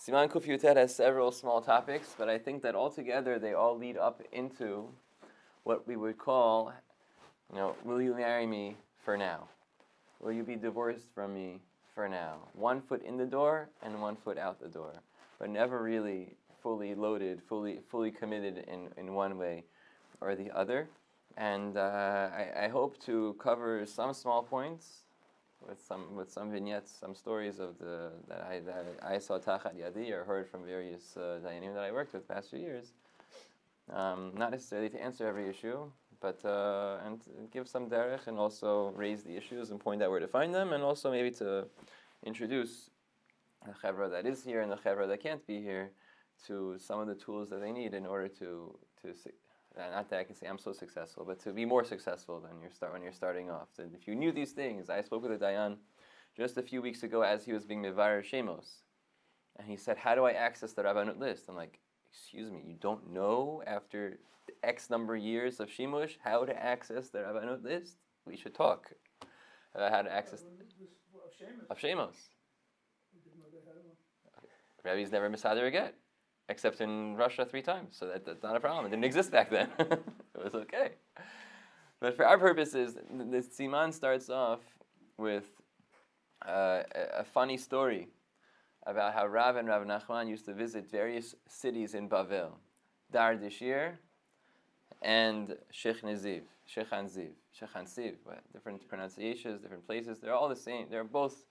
Siman Kuf Yutet has several small topics, but I think that altogether they all lead up into what we would call, will you marry me for now? Will you be divorced from me for now? 1 foot in the door and 1 foot out the door, but never really fully loaded, fully committed in one way or the other. And I hope to cover some small points with some vignettes, some stories of that I saw Tachat Yadi or heard from various dayanim that I worked with the past few years. Not necessarily to answer every issue, but and give some derech and also raise the issues and point out where to find them, and also maybe to introduce the chaburah that is here and the chaburah that can't be here to some of the tools that they need in order to not that I can say I'm so successful, but to be more successful than when you're starting off. And if you knew these things, I spoke with a dayan just a few weeks ago as he was being mevarer shemos, and he said, "How do I access the Rabbanut list?" I'm like, "Excuse me, you don't know after X number of years of shimush how to access the Rabbanut list? We should talk about how to access of shemos." Rabbi's never misader again, except in Russia 3 times, so that's not a problem. It didn't exist back then. It was okay. But for our purposes, the Siman starts off with a funny story about how Rav and Rav Nachman used to visit various cities in Bavel, Dar Dishir and Shechan Ziv, different pronunciations, different places. They're all the same. They're both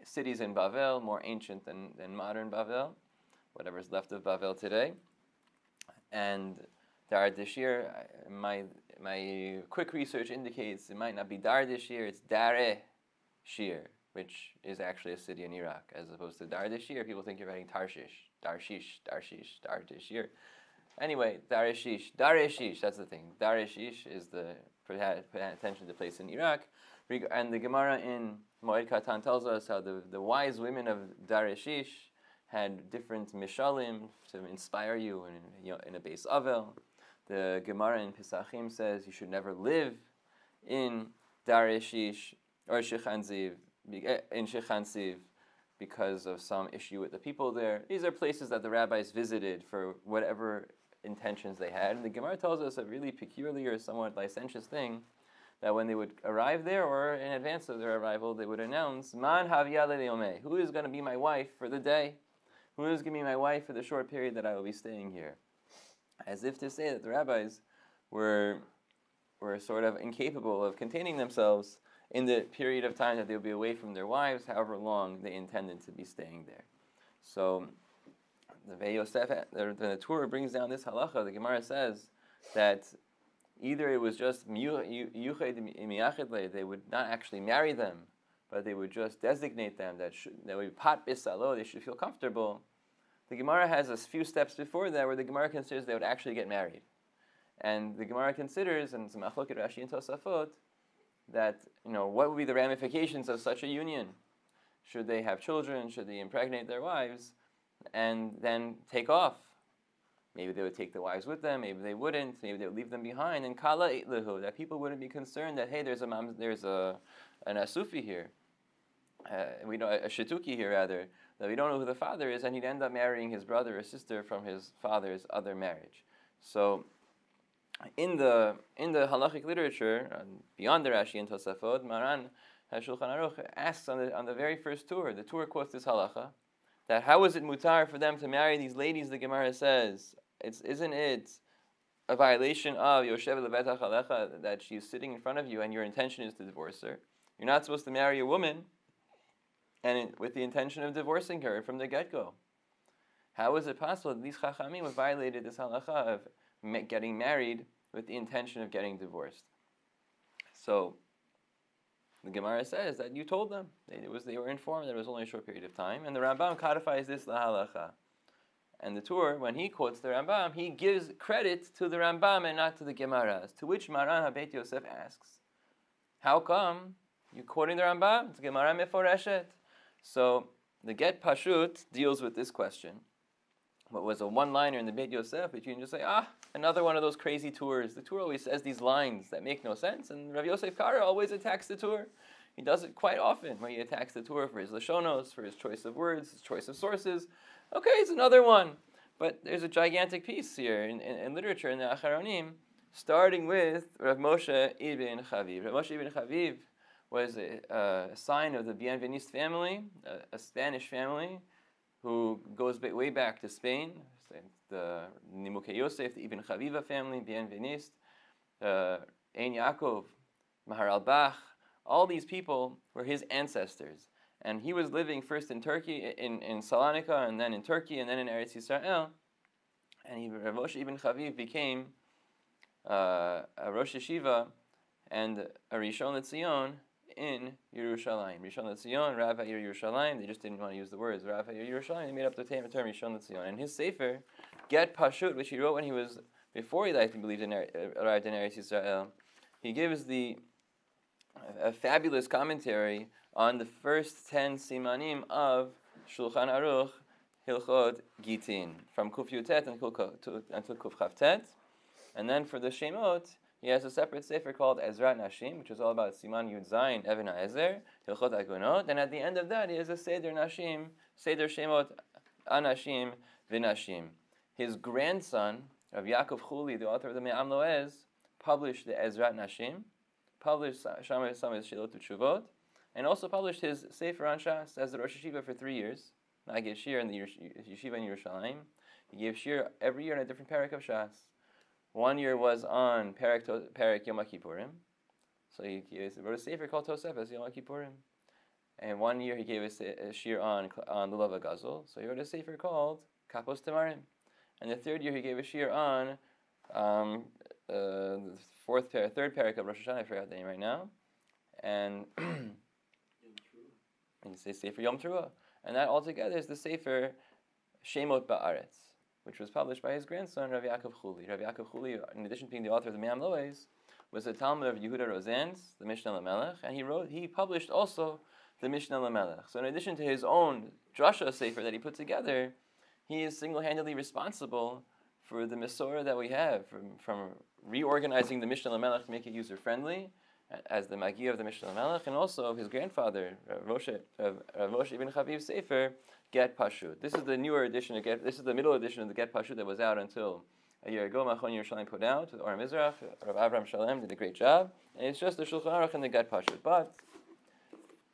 cities in Bavel, more ancient than modern Bavel, whatever's left of Bavel today. And Dar Dishir, my quick research indicates it might not be Dar Dishir, it's Dare Shir, which is actually a city in Iraq, as opposed to Dar Dishir. People think you're writing Tarshish, Dar Dishir. Anyway, Dareshish, that's the thing. Dareshish is pay attention to the place in Iraq. And the Gemara in Moed Katan tells us how the wise women of Dareshish had different mishalim to inspire you in a base avel. The Gemara in Pesachim says you should never live in Dareshish or Shechan Ziv because of some issue with the people there. These are places that the rabbis visited for whatever intentions they had. And the Gemara tells us a really peculiar, somewhat licentious thing, that when they would arrive there or in advance of their arrival, they would announce, Man havia le'yomeh, who is going to be my wife for the day? Who is going to be my wife for the short period that I will be staying here? As if to say that the rabbis were sort of incapable of containing themselves in the period of time that they'll be away from their wives, however long they intended to be staying there. So the Yosef, the Torah brings down this halacha. The Gemara says that either it was just they would not actually marry them, but they would just designate them that would be pat bisalo, they should feel comfortable. The Gemara has a few steps before that where the Gemara considers they would actually get married. And the Gemara considers, and it's Machlokes Rashi and Tosafot, that what would be the ramifications of such a union? Should they have children? Should they impregnate their wives and then take off? Maybe they would take the wives with them. Maybe they wouldn't. Maybe they would leave them behind. And kala itlehu, that people wouldn't be concerned that there's an asufi here, we know a shituki here rather, that we don't know who the father is, and he'd end up marrying his brother or sister from his father's other marriage. So in the halachic literature, beyond the Rashi and Tosafot, Maran HaShulchan Aruch asks on the very first tour, the tour quotes this halacha, that how is it mutar for them to marry these ladies? The Gemara says, isn't it a violation of Yoshev Levetach Alecha that she's sitting in front of you and your intention is to divorce her? You're not supposed to marry a woman and with the intention of divorcing her from the get-go. How is it possible that these chachamim have violated this halacha of getting married with the intention of getting divorced? So the Gemara says that you told them. They were informed that it was only a short period of time. And the Rambam codifies this lahalacha. And the Tur, when he quotes the Rambam, he gives credit to the Rambam and not to the Gemaras. To which Maran HaBeit Yosef asks, how come you quoting the Rambam? It's Gemara Meforeshet. So the Get Pashut deals with this question. What was a one-liner in the Beit Yosef, but you can just say, another one of those crazy tours. The Tur always says these lines that make no sense, and Rav Yosef Kara always attacks the Tur. He does it quite often, where he attacks the Tur for his lashonos, for his choice of words, his choice of sources. Okay, it's another one. But there's a gigantic piece here in literature, in the Acharonim, starting with Rav Moshe Ibn Chaviv. Rav Moshe Ibn Chaviv was a sign of the Bienveniste family, a Spanish family who goes way back to Spain. The Nimukei Yosef, the Ibn Chaviva family, Bienveniste, Ein Yaakov, Maharal Bach, all these people were his ancestors. And he was living first in Turkey, in Salonika, and then in Turkey, and then in Eretz Yisrael. And Rav Moshe Ibn Chaviv became a Rosh Yeshiva and a Rishon LeZion in Yerushalayim. Rishon LeZion, Rav HaEzer Yerushalayim, they just didn't want to use the words Rav HaEzer Yerushalayim, they made up the term Rishon LeZion. And his sefer, Get Pashut, which he wrote when he was, before he arrived in Eretz Yisrael, he gives a fabulous commentary on the first 10 simanim of Shulchan Aruch, Hilchot Gittin, from Kuf Yutet until Kuf Chavtet. And then for the Shemot, he has a separate sefer called Ezrat Nashim, which is all about Siman Yud Zayin, Even HaEzer, Hilchot Agunot. And at the end of that, he has a Seder Nashim, Seder Shemot, Anashim, V'Nashim. His grandson, Rav Yaakov Chuli, the author of the Me'am Loez, published the Ezrat Nashim, published Shammai Samez Shilot Utshuvot, and also published his Sefer on Shas as the Rosh Yeshiva for 3 years. I gave Shir in the Yeshiva in Yerushalayim. He gave Shir every year in a different parak of Shas. 1 year was on parak Yom Kippurim. So he wrote a Sefer called Tosefes Yom Kippurim. And 1 year he gave a Shir on the Lulav Gazul. So he wrote a Sefer called Kapos Tamarim. And the 3rd year he gave a Shir on the third parak of Rosh Hashanah. I forgot the name right now. And you say Sefer Yom Teruah. And that altogether is the Sefer Shemot Ba'aretz, which was published by his grandson, Rav Yaakov Chuli. Rav Yaakov Chuli, in addition to being the author of the Me'am Loez, was a Talmud of Yehuda Rozan's, the Mishnah Lamelech, and he published also the Mishnah Lamelech. So in addition to his own Drasha Sefer that he put together, he is single-handedly responsible for the Mesorah that we have, from reorganizing the Mishnah Lamelech to make it user-friendly, as the Magi of the Mishnah Melech, and also of his grandfather, Rav Moshe Ibn Chaviv's Sefer, Get Pashut. This is the newer edition of this is the middle edition of the Get Pashut that was out until a year ago. Machon Yerushalayim put out with Or Mizrach. Rav Avram Shalem did a great job, and it's just the Shulchan Aruch and the Get Pashut. But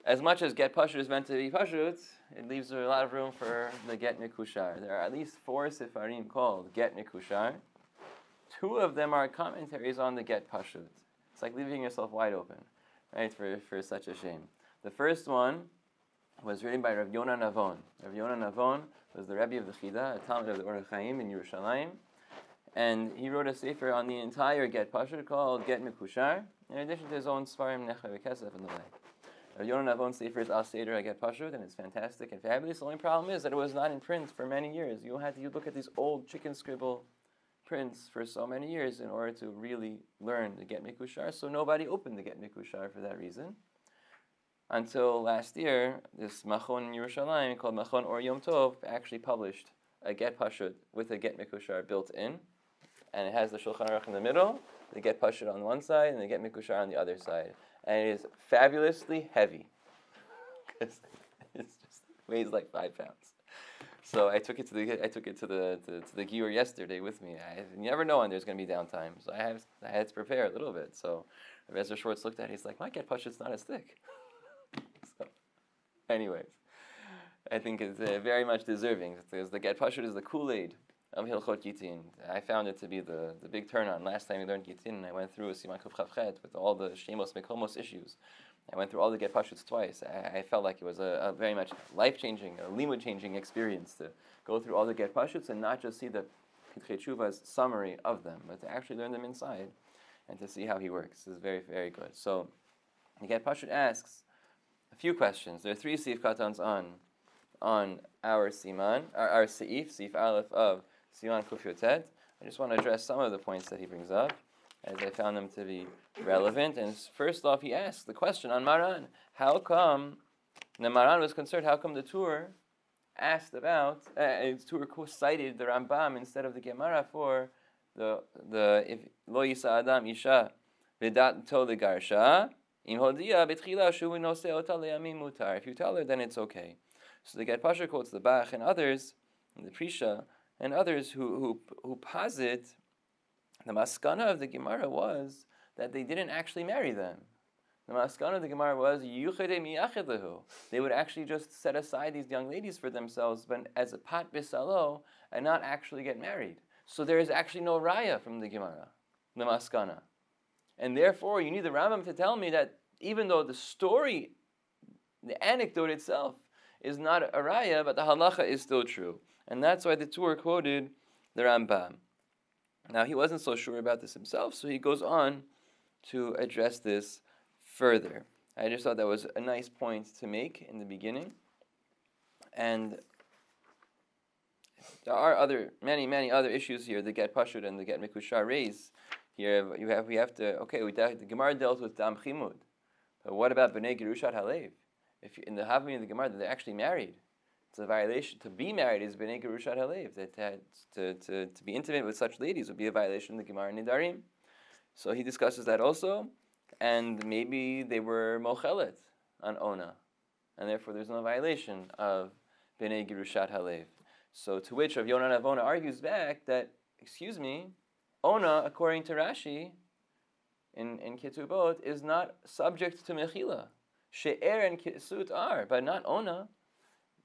as much as Get Pashut is meant to be Pashut, it leaves a lot of room for the Get Mekushar. There are at least 4 Sefarim called Get Mekushar. 2 of them are commentaries on the Get Pashut. It's like leaving yourself wide open, right, for such a shame. The first one was written by Rav Yonah Navon. Rav Yonah Navon was the Rebbe of the Chida, a Talmud of the Or Chaim in Yerushalayim, and he wrote a sefer on the entire Get Pashut called Get Mekushar, in addition to his own Svarim Nechla V'Kesef and the like. Rav Yonah Navon's sefer is Al Seder Get Pashut, and it's fantastic and fabulous. The only problem is that it was not in print for many years. You look at these old chicken scribble prints for so many years in order to really learn the Get Mekushar, so nobody opened the Get Mekushar for that reason. Until last year, this Machon in Yerushalayim called Machon Or Yom Tov actually published a Get Pashut with a Get Mekushar built in, and it has the Shulchan Aruch in the middle, the Get Pashut on one side, and the Get Mekushar on the other side, and it is fabulously heavy. It just weighs like 5 pounds. So I took it to the Gior yesterday with me. You never know when there's going to be downtime, so I had to prepare a little bit. So Rav Ezra Schwartz looked at it. He's like, "My Get Pashut's not as thick." So, anyways, I think it's very much deserving because the Get Pashut is the Kool-Aid of Hilchot Gittin. I found it to be the big turn on. Last time we learned Gittin, I went through a Siman Kuf Chavchet with all the Shemos Mekomos issues. I went through all the Get Pashuts twice. I felt like it was a very much life-changing, a limud-changing experience to go through all the Get Pashuts and not just see the Pitkei Tshuva's summary of them, but to actually learn them inside and to see how he works. This is very, very good. So the Get Pashut asks a few questions. There are 3 Seif Katans on our Siman, our Seif Aleph of Siman Kuf Yotet. I just want to address some of the points that he brings up, as I found them to be relevant. And first off, he asks the question on Maran. How come, the Maran was concerned, how come the Tur asked about, the Tur cited the Rambam instead of the Gemara for the if Lo Yisa Adam Isha V'dat To Legarsha Im Hodia B'tchila Shu Noseh Ota Le'amim Mutar. If you tell her, then it's okay. So the Get Pashut quotes the Bach and others and the Prisha, and others who posit the maskana of the Gemara was that they didn't actually marry them. The maskana of the Gemara was yuchede miyached lehu. They would actually just set aside these young ladies for themselves, but as a pat bisalo, and not actually get married. So there is actually no raya from the Gemara, the maskana. And therefore, you need the Rambam to tell me that even though the story, the anecdote itself, is not a raya, but the halacha is still true. And that's why the Tur quoted the Rambam. Now, he wasn't so sure about this himself, so he goes on to address this further. I just thought that was a nice point to make in the beginning. And there are many other issues here. The Get Pashut and the Get Mikushar raise. Here the Gemara dealt with Dam Chimud. But what about B'nai Gerushat Halev? If in the Havmi of the Gemara, they're actually married. It's a violation. To be married is B'nai Gerushat Halev. To be intimate with such ladies would be a violation of the Gemara Nidarim. So he discusses that also. And maybe they were mochelet on Ona. And therefore there's no violation of B'nai Gerushat Halev. So to which Rav Yonan Avona argues back that, Ona, according to Rashi, in Ketubot, is not subject to Mechila. She'er and Kisut are, but not Ona.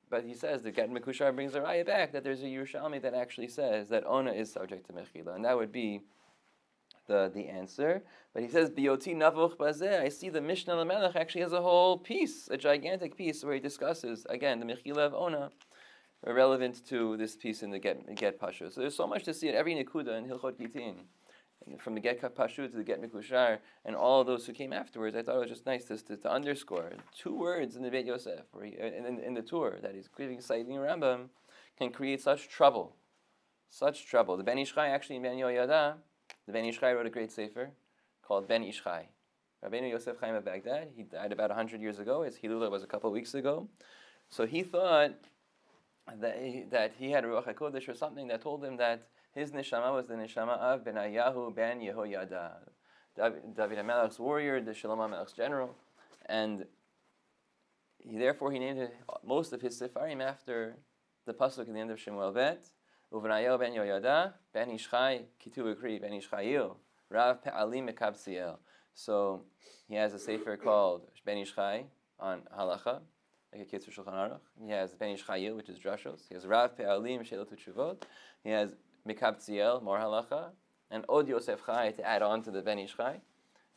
But he says the Get Mekushar brings a raya back that there's a Yerushalmi that actually says that Ona is subject to Mechila, and that would be the answer. But he says Bioti Navuch Bazeh. I see the Mishnah Lamelech actually has a whole piece, a gigantic piece, where he discusses again the Mechila of Ona, relevant to this piece in the Get Pashut. So there's so much to see at every Nekuda in Hilchot Gittin, from the Get Pashut to the Get Mikushar, and all of those who came afterwards. I thought it was just nice to underscore 2 words in the Beit Yosef, where in the Tur, that he's citing Rambam, can create such trouble. The Ben Ishchai, actually in Ben Yoyada, the Ben Ishchai wrote a great sefer called Ben Ishchai. Rabbeinu Yosef Chaim of Baghdad, he died about 100 years ago. His Hilula was a couple of weeks ago. So he thought that he had Ruach HaKodesh or something that told him that his neshama was the neshama of Benayahu ben Yehoyada, David HaMelech's warrior, the Shalom HaMelech's general, and therefore he named most of his sefarim after the pasuk at the end of Shemuel Bet, Uvenayahu ben Yehoyada, ben Ishchai, Kitu Ukri, ben Ishchayil, Rav Pe'alim Mekabsiel. So he has a sefer called Ben Ishchai on halacha, like a Kitzur Shulchan Aruch. He has Ben Ishchayil, which is drashos. He has Rav Pe'alim Sheilot Utshuvot. He has Mikabtziel, more halacha, and Od Yosef Chai to add on to the Ben Ishchai.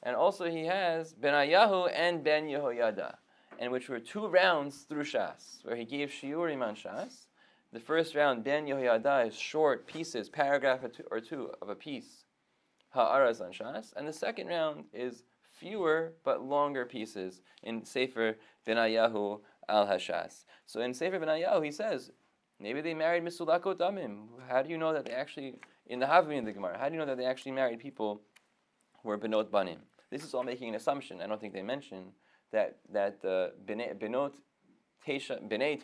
And also he has Benayahu and Ben Yehoyada, and which were 2 rounds through Shas, where he gave shiurim on Shas. The first round, Ben Yehoyada, is short pieces, paragraph or two of a piece, ha'aras on Shas, and the second round is fewer but longer pieces in Sefer Benayahu al Hashas. So in Sefer Benayahu he says, maybe they married Misulakot Damim. How do you know that they actually, in the Havmi of the Gemara, how do you know that they actually married people who were Benot Banim? This is all making an assumption. I don't think they mention that the Benot B'nei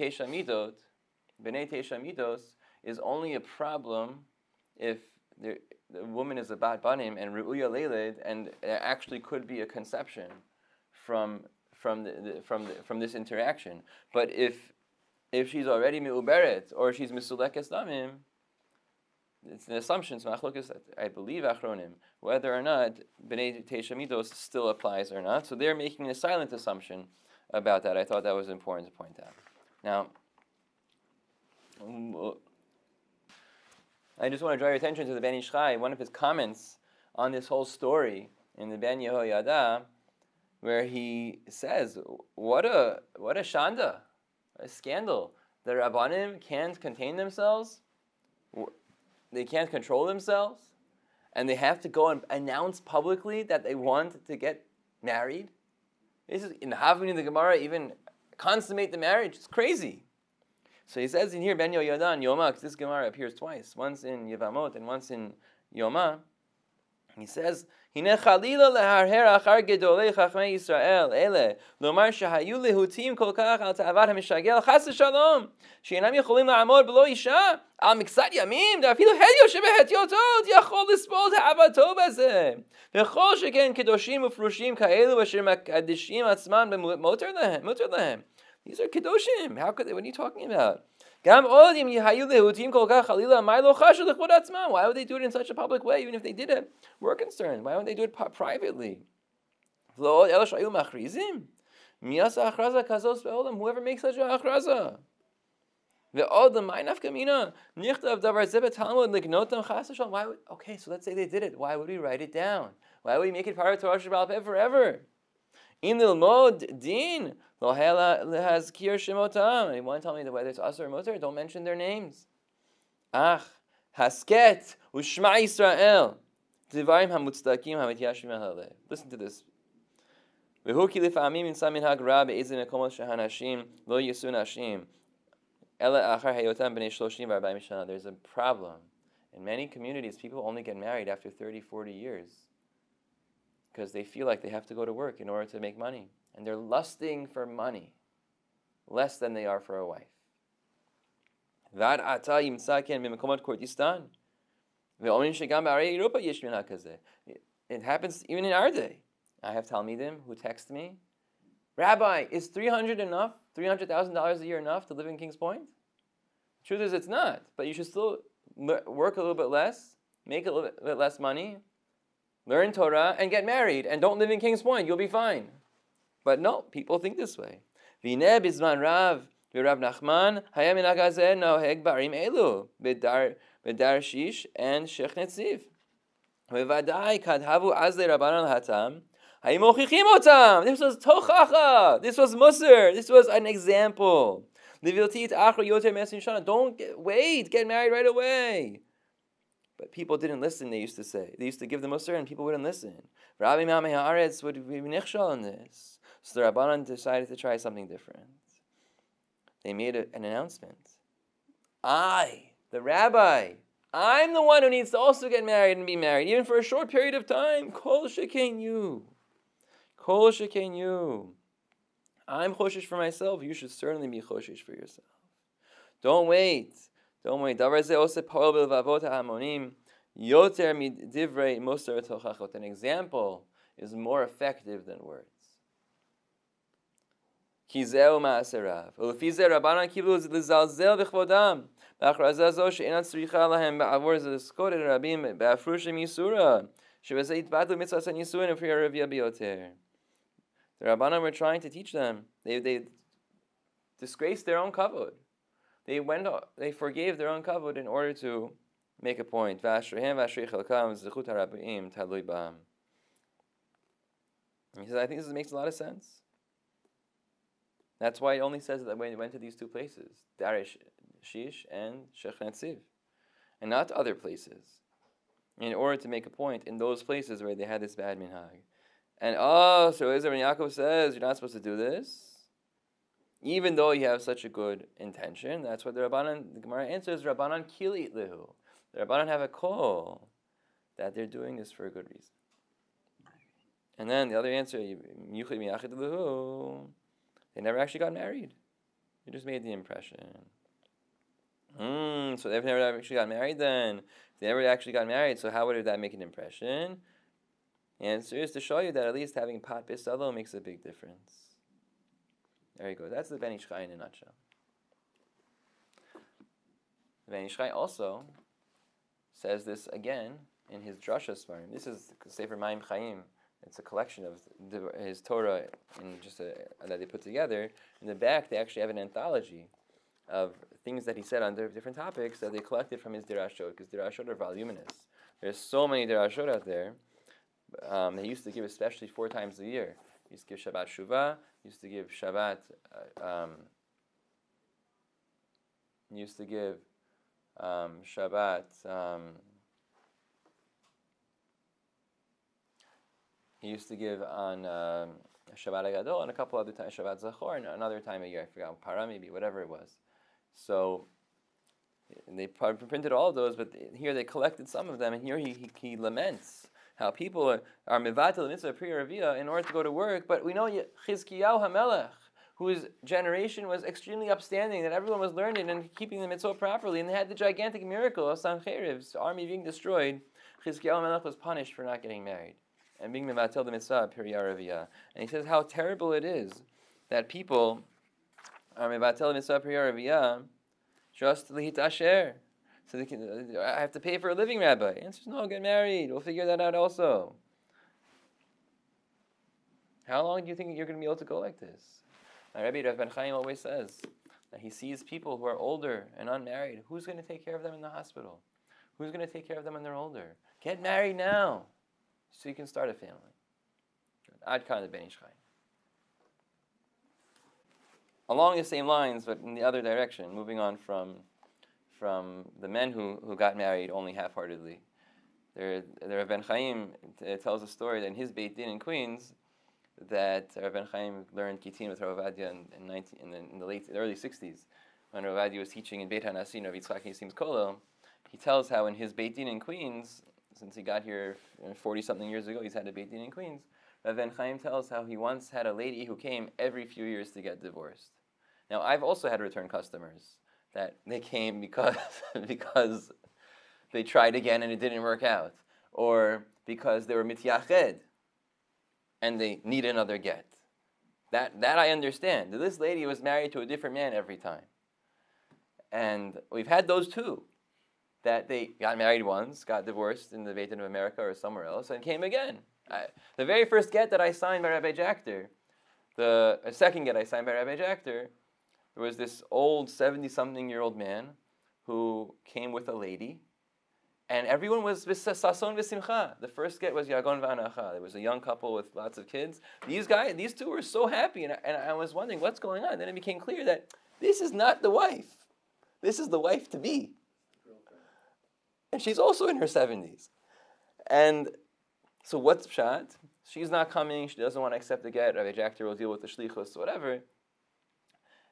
Tesha Midot is only a problem if the woman is a Bat Banim and Ru'uya Leiled, and there actually could be a conception from this interaction. But if she's already Me'uberet or she's Misulekes Damim, it's an assumption, so I believe Achronim, whether or not B'nei Tesha Midos still applies or not. So they're making a silent assumption about that. I thought that was important to point out. Now, I just want to draw your attention to the Ben Ishchai, one of his comments on this whole story in the Ben Yehoyada, where he says, what a shanda, a scandal. The Rabbanim can't contain themselves, they can't control themselves, and they have to go and announce publicly that they want to get married. This is in the Havmi of the Gemara, even consummate the marriage. It's crazy. So he says in here, Ben Yehoyada and Yoma, because this Gemara appears twice, once in Yevamot and once in Yoma. He says, "Hine chalila leharher achar gedolei chachmei Yisrael ele lomar shehayu lehutim kol kach al ta'avat hamishagel chas shalom she'enam yicholim la'amod below isha al miksat yamim da'afilu hel yoshe behetyotot yachol lispol ta'avato bazeh v'chol sheken kedoshim ufrushim ka'elu asher makadishim atzman muter lehem." These are kedoshim. How could they? What are you talking about? Why would they do it in such a public way? Even if they did it, we're concerned. Why wouldn't they do it privately? Whoever makes such a achraza. Okay, so let's say they did it. Why would we write it down? Why would we make it part of Torah Sheba'al Peh forever? In the Lilmod Din, has Kir Shemotam. And you want to tell me that whether it's Asur or Mutar, don't mention their names. Ach, Hasket, Ushma Yisrael. Divarim HaMutzdakim HaMityashvim HaLeh. Listen to this. V'hu ki lifa'amim in samin ha'gra be'ezin ekomot shehanashim lo yisu nashim. Ela achar hayotam b'nei 30 v'arba'im shana. There's a problem. In many communities, people only get married after 30, 40 years because they feel like they have to go to work in order to make money. And they're lusting for money less than they are for a wife. Vad ata yimtza ken b'mekomot Kurdistan. Ve'omin shegam b'arei Europa yesh min ha'kazeh. It happens even in our day. I have Talmidim who text me, Rabbi, is $300 enough? $300,000 a year enough to live in Kings Point? The truth is it's not, but you should still work a little bit less, make a little bit less money, learn Torah, and get married, and don't live in Kings Point. You'll be fine. But no, people think this way. V'ineh bizman Rav Nachman haya min hagazeh noheg barim elu bedar Shish and Shech Netziv. V'vadai kadhavu azle Rabbanan hatam. This was tochacha. This was musar. This was an example. Don't wait. Get married right away. But people didn't listen, they used to say. They used to give the musar and people wouldn't listen. Rabbi Mamei Haaretz would be nichshal on this. So the Rabbanan decided to try something different. They made an announcement. I, the rabbi, I'm the one who needs to also get married and be married, even for a short period of time. Kol shekain you. Kol shekain you. I'm choshesh for myself. You should certainly be choshesh for yourself. Don't wait. Don't wait. Davar zeh ose poel b'levavot ha'amonim yoter midivrei musar tochachot. An example is more effective than words. Ki zeu ma'aserav. Ulefi zeh Rabbanan kiblu lizalzel b'chvodam. B'achraza zo she'enan tzricha lahem ba'avor zeskot rabim ba'afrushim yisura. Shebezeh yitbatu mitzvahs ha'nisuin u'fri ha'revia biyoter. The Rabbanan were trying to teach them. They disgraced their own kavod. They forgave their own kavod in order to make a point. V'ashrehem v'ashrei chelkam zechut harabim talui b'am. He says, I think this makes a lot of sense. That's why it only says that when he went to these two places, Dar Shish and Shech Netziv, and not to other places, in order to make a point in those places where they had this bad minhag. And so Ezer ben Yaakov says, you're not supposed to do this, even though you have such a good intention. That's what the Gemara answers, Rabbanan kilit lehu. The Rabbanan have a call that they're doing this for a good reason. And then the other answer, Yuchid miyachid lehu, they never actually got married. They just made the impression. So they've never actually got married then. If they never actually got married, so how would that make an impression? The answer is to show you that at least having pat bisalo makes a big difference. There you go. That's the Ben Ish Chai in a nutshell. The Ben Ish Chai also says this again in his Drasha Svarim. This is Sefer Mayim Chaim. It's a collection of his Torah in that they put together. In the back, they actually have an anthology of things that he said on different topics that they collected from his Dirashot, because Dirashot are voluminous. There's so many Dirashot out there. They used to give especially 4 times a year. He used to give Shabbat Shuvah, used to give Shabbat, used to give Shabbat, he used to give on Shabbat Agadol and a couple other times, Shabbat Zachor, and another time a year, I forgot, Para maybe, whatever it was. So they printed all of those, but here they collected some of them, and here he laments how people are mevatel mitzvah pri ravia in order to go to work, but we know Chizkiyahu HaMelech, whose generation was extremely upstanding, that everyone was learning and keeping the mitzvah properly, and they had the gigantic miracle of Sancheriv's army being destroyed. Chizkiyahu HaMelech was punished for not getting married and being mevatel the mitzvah pri ravia. And he says how terrible it is that people are mevatel the mitzvah pri ravia Just lihitasher. So I have to pay for a living, Rabbi. The answer is no, get married. We'll figure that out also. How long do you think you're going to be able to go like this? My Rabbi Rav ben-haim always says that he sees people who are older and unmarried. Who's going to take care of them in the hospital? Who's going to take care of them when they're older? Get married now so you can start a family. Ad kan the ben ish chai. Along the same lines, but in the other direction, moving on from the men who got married only half-heartedly. The Rav ben-haim tells a story that in his Beit Din in Queens, that Rav ben-haim learned Gittin with Rav Ovadia in the early 60s, when Rav Ovadia was teaching in Beit HaNasin of Yitzchak Nisim's Kollel. He tells how in his Beit Din in Queens, since he got here 40-something years ago, he's had a Beit Din in Queens. Rav ben-haim tells how he once had a lady who came every few years to get divorced. Now, I've also had return customers that they came because they tried again and it didn't work out, or because they were mityached and they need another get. That I understand. This lady was married to a different man every time. And we've had those too, that they got married once, got divorced in the Beit Din of America or somewhere else, and came again. The very first get that I signed by Rabbi Jachter, the second get I signed by Rabbi Jachter, there was this old 70-something-year-old man who came with a lady, and everyone was sason v'simcha. The first get was yagon v'anacha. There was a young couple with lots of kids. These two were so happy, and I was wondering what's going on. Then it became clear that this is not the wife. This is the wife to be, and she's also in her 70s. And so what's pshat? She's not coming. She doesn't want to accept the get. Rabbi Jachter will deal with the shlichus, whatever.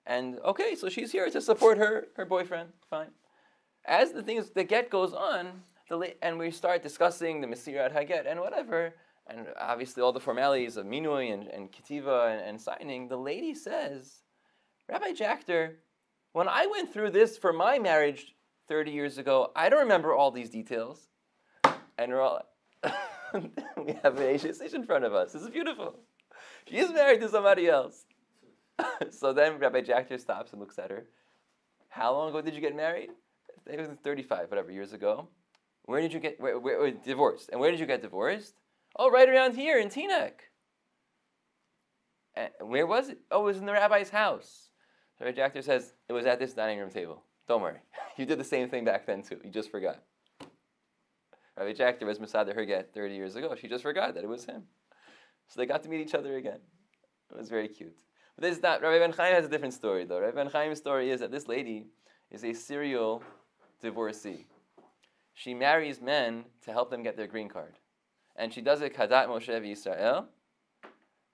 And okay, so she's here to support her boyfriend. Fine. As the get goes on, and we start discussing the Mesirat Haget and whatever, and obviously all the formalities of minui and ketiva and signing, the lady says, Rabbi Jachter, when I went through this for my marriage 30 years ago, I don't remember all these details. And we're all, we have an Ashes in front of us. This is beautiful. She is married to somebody else. So then Rabbi Jachter stops and looks at her. How long ago did you get married? It was 35, whatever, years ago. Where did you get divorced? And where did you get divorced? Oh, right around here in Teaneck. And where was it? Oh, it was in the rabbi's house. So Rabbi Jachter says, it was at this dining room table. Don't worry. You did the same thing back then too. You just forgot. Rabbi Jachter was Masada her get 30 years ago. She just forgot that it was him. So they got to meet each other again. It was very cute. But this is not, Rabbi ben-haim has a different story though. Rabbi ben-haim's story is that this lady is a serial divorcee. She marries men to help them get their green card. And she does it kadat Moshe v'Yisrael.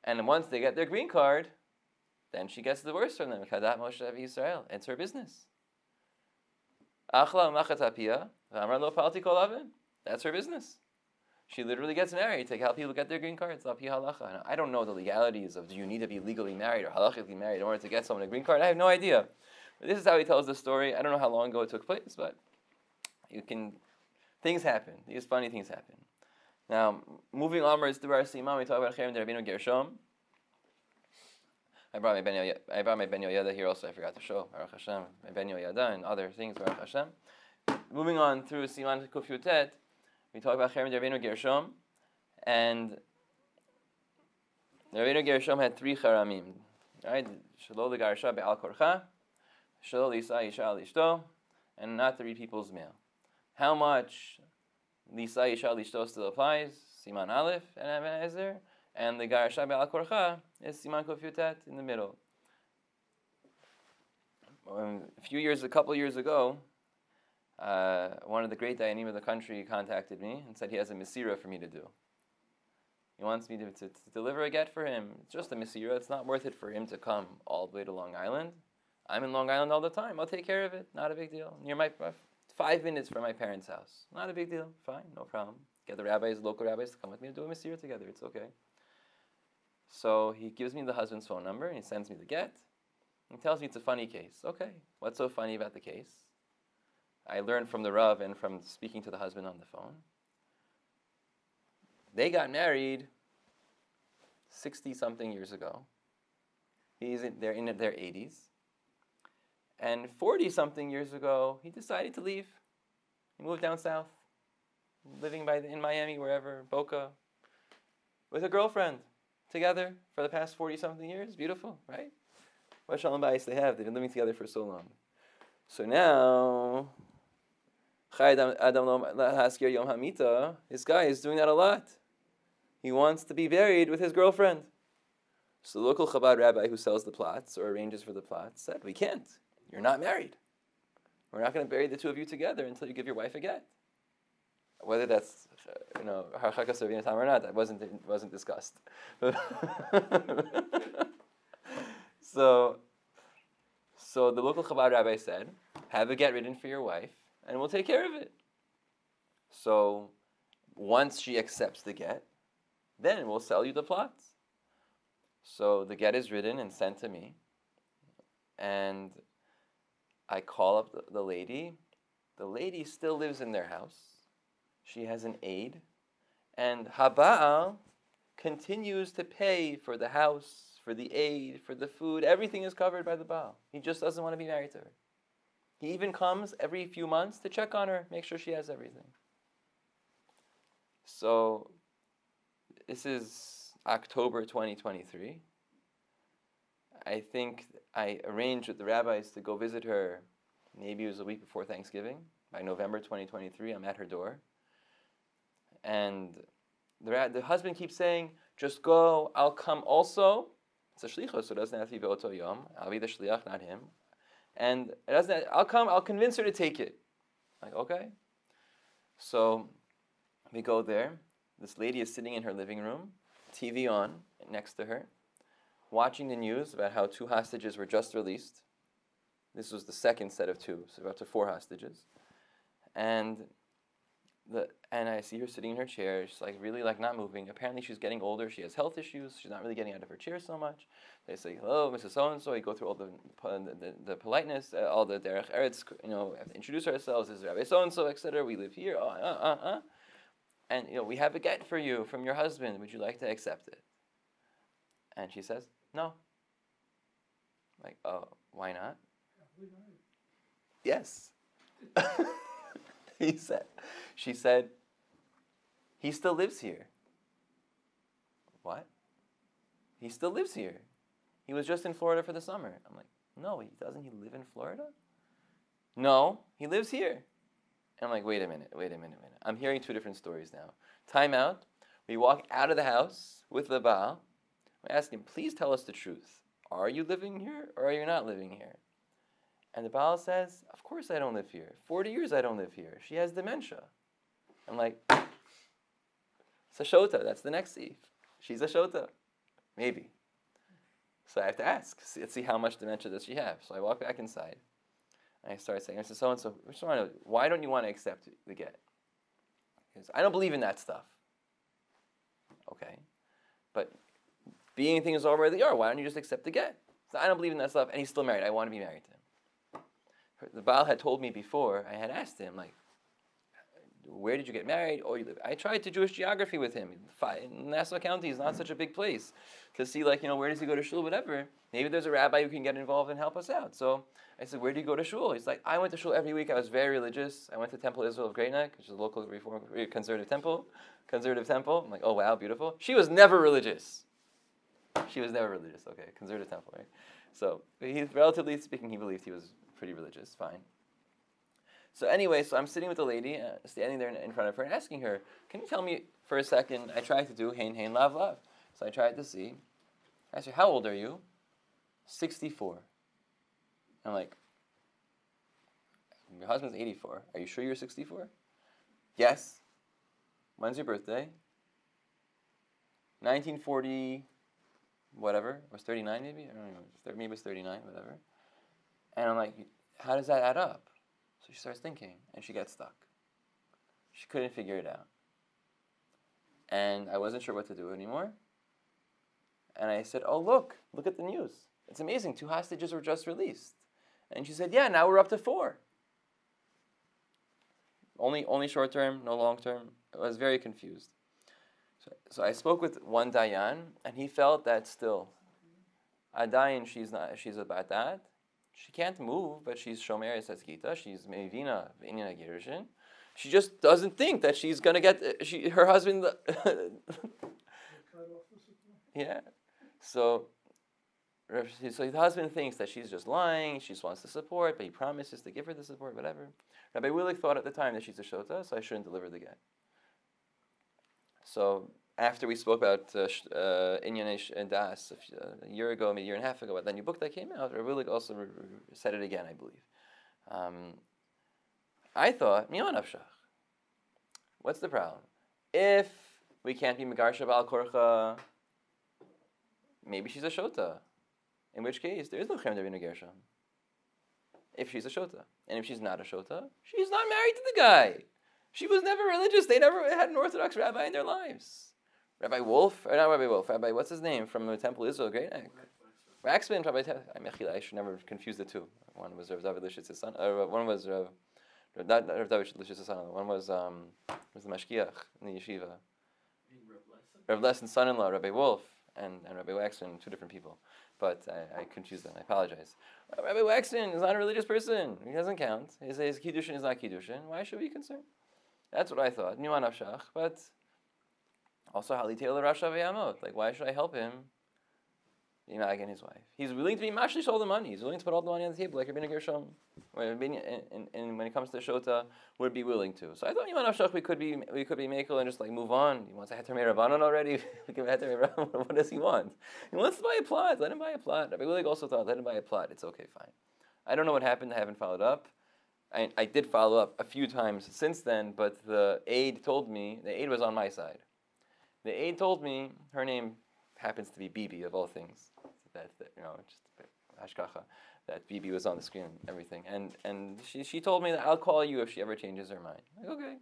And once they get their green card, then she gets divorced from them. Kadat Moshe v'Yisrael. It's her business. Achla umachat apia v'amar lo palti kol avin. That's her business. She literally gets married to help people get their green cards. Now, I don't know the legalities of do you need to be legally married or halachically married in order to get someone a green card. I have no idea. But this is how he tells the story. I don't know how long ago it took place, but things happen. These funny things happen. Now, moving onwards through our Siman, we talk about Cherem DeRabbeinu Gershom. I brought my ben Yoyada here also. I forgot to show Baruch Hashem, my ben Yoyada and other things Baruch Hashem. Moving on through Siman Kuf Yutet, we talk about Cherem DeRabbeinu Gershom, and DeRabbeinu Gershom had 3 charamim, right? Shelo legarsha be'al korcha, shelo lisa isha al ishto, and not to read people's mail. How much lisa isha al ishto still applies? Siman Aleph and Even HaEzer, and the garsha be'al korcha is Siman Kuf Yutet in the middle. A couple years ago, one of the great dayanim of the country contacted me and said he has a mesira for me to do. He wants me to deliver a get for him. It's just a mesira. It's not worth it for him to come all the way to Long Island. I'm in Long Island all the time. I'll take care of it. Not a big deal. Near 5 minutes from my parents' house. Not a big deal. Fine, no problem. Get the local rabbis to come with me to do a mesira together. It's okay. So he gives me the husband's phone number and he sends me the get. He tells me it's a funny case. Okay, what's so funny about the case? I learned from the Rav and from speaking to the husband on the phone. They got married 60-something years ago. They're in their 80s. And 40-something years ago, he decided to leave. He moved down south, living in Miami, wherever, Boca, with a girlfriend, together for the past 40-something years. Beautiful, right? What shalom bayis they have. They've been living together for so long. So now, this guy is doing that a lot. He wants to be buried with his girlfriend. So the local Chabad rabbi who sells the plots or arranges for the plots said, we can't. You're not married. We're not going to bury the two of you together until you give your wife a get. Whether that's, harchaka servina tam or not, that wasn't discussed. So the local Chabad rabbi said, have a get written for your wife, and we'll take care of it. So once she accepts the get, then we'll sell you the plots. So the get is written and sent to me, and I call up the lady. The lady still lives in their house. She has an aide, and Haba'al continues to pay for the house, for the aide, for the food. Everything is covered by the Baal. He just doesn't want to be married to her. He even comes every few months to check on her, make sure she has everything. So this is October 2023. I think I arranged with the rabbis to go visit her. Maybe it was a week before Thanksgiving. By November 2023, I'm at her door. And the husband keeps saying, just go, I'll come also. It's a shlichus, so it doesn't have to be be'oto yom. I'll be the shliach, not him. And it doesn't. I'll come, I'll convince her to take it. Like, okay. So we go there. This lady is sitting in her living room, TV on next to her, watching the news about how 2 hostages were just released. This was the second set of 2, so up to 4 hostages. And I see her sitting in her chair. She's really not moving. Apparently she's getting older. She has health issues. She's not really getting out of her chair so much. They say, hello, Mrs. So-and-so. We go through all the politeness, all the derech eretz, have to introduce ourselves. This is Rabbi so-and-so, etc. We live here. And we have a get for you from your husband. Would you like to accept it? And she says, no. Oh, why not? Yes. She said, he still lives here. What? He still lives here. He was just in Florida for the summer. I'm like, no, doesn't he live in Florida? No, he lives here. And I'm like, wait a minute. I'm hearing 2 different stories now. Time out. We walk out of the house with the Baal. I ask him, please tell us the truth. Are you living here or are you not living here? And the Baal says, of course I don't live here. 40 years I don't live here. She has dementia. I'm like, it's a Shoteh. That's the next Eve. She's a Shoteh. Maybe. So I have to ask. Let's see how much dementia does she have. So I walk back inside. And I start saying, I said, so-and-so, I just want to know, why don't you want to accept the get? Because I don't believe in that stuff. Okay. But being things are where they are, why don't you just accept the get? So I don't believe in that stuff, and he's still married. I want to be married to him. The Baal had told me before, I had asked him, where did you get married? Oh, you live. I tried to Jewish geography with him. Nassau County is not such a big place to see, where does he go to shul, whatever. Maybe there's a rabbi who can get involved and help us out. So I said, where do you go to shul? He's like, I went to shul every week. I was very religious. I went to Temple Israel of Great Neck, which is a local conservative temple. I'm like, oh, wow, beautiful. She was never religious. Okay, conservative temple, right? So, relatively speaking, he believed he was pretty religious, fine. So anyway, I'm sitting with the lady, standing there in front of her and asking her, can you tell me for a second, I tried to do hein, hein, lav, lav. So I tried to see. I asked her, how old are you? 64. I'm like, your husband's 84. Are you sure you're 64? Yes. When's your birthday? 1940, whatever. It was 39 maybe? I don't know. Maybe it was 39, whatever. And I'm like, how does that add up? So she starts thinking, and she gets stuck. She couldn't figure it out. And I wasn't sure what to do anymore. And I said, oh, look at the news. It's amazing. 2 hostages were just released. And she said, yeah, now we're up to 4. Only short term, no long term. I was very confused. So I spoke with one dayan, and he felt that still, Adayin, she's a batat, She can't move, but she's Shomer Gita. She's Mevina V'inyan HaGirushin. She just doesn't think that she's going to get her husband. Yeah. So the husband thinks that she's just lying. She just wants the support, but he promises to give her the support, whatever. Rabbi Willig thought at the time that she's a Shoteh, so I shouldn't deliver the get. So after we spoke about Inyan and Das a year ago, maybe a year and a half ago, that new book that came out, Rabbi Willig also said it again, I believe. I thought, what's the problem? If we can't be Megarsha Ba'al Korcha, maybe she's a Shoteh. In which case, there is no Cherem DeRabbeinu Gershom. If she's a Shoteh. And if she's not a Shoteh, she's not married to the guy. She was never religious. They never had an Orthodox rabbi in their lives. Rabbi Wolf, or not Rabbi Wolf, Rabbi, what's his name, from the Temple Israel, great name. Waxman, I should never confuse the two. One was Rav David Lishit's son, one was Rav David Lishit's son, one was the Mashkiach in the yeshiva. Rav Lesson's son-in-law, Rabbi Wolf, and Rabbi Waxman, two different people. But I confused them. I apologize. Rabbi Waxman is not a religious person. He doesn't count. His Kiddushin is not Kiddushin. Why should we be concerned? That's what I thought. Nuan Afshach. But also, Hali Taylor Rasha V'Yamot. Like, why should I help him? Again, his wife. He's willing to be mashlish all the money. He's willing to put all the money on the table, like Rabbeinu Gershom. And when it comes to Shoteh, would be willing to. So I thought, Nuan Afshach, we could be Mekel and just like move on. He wants a Heter Me'Rabbanon already. We can have Heter Me'Rabbanon. What does he want? He wants to buy a plot. Let him buy a plot. Rabbi Willig also thought, let him buy a plot. It's okay, fine. I don't know what happened. I haven't followed up. I did follow up a few times since then, but the aide told me, the aide was on my side. The aide told me, her name happens to be Bibi, of all things. Just hashkacha, that Bibi was on the screen and everything. And she told me that I'll call you if she ever changes her mind. Like, okay.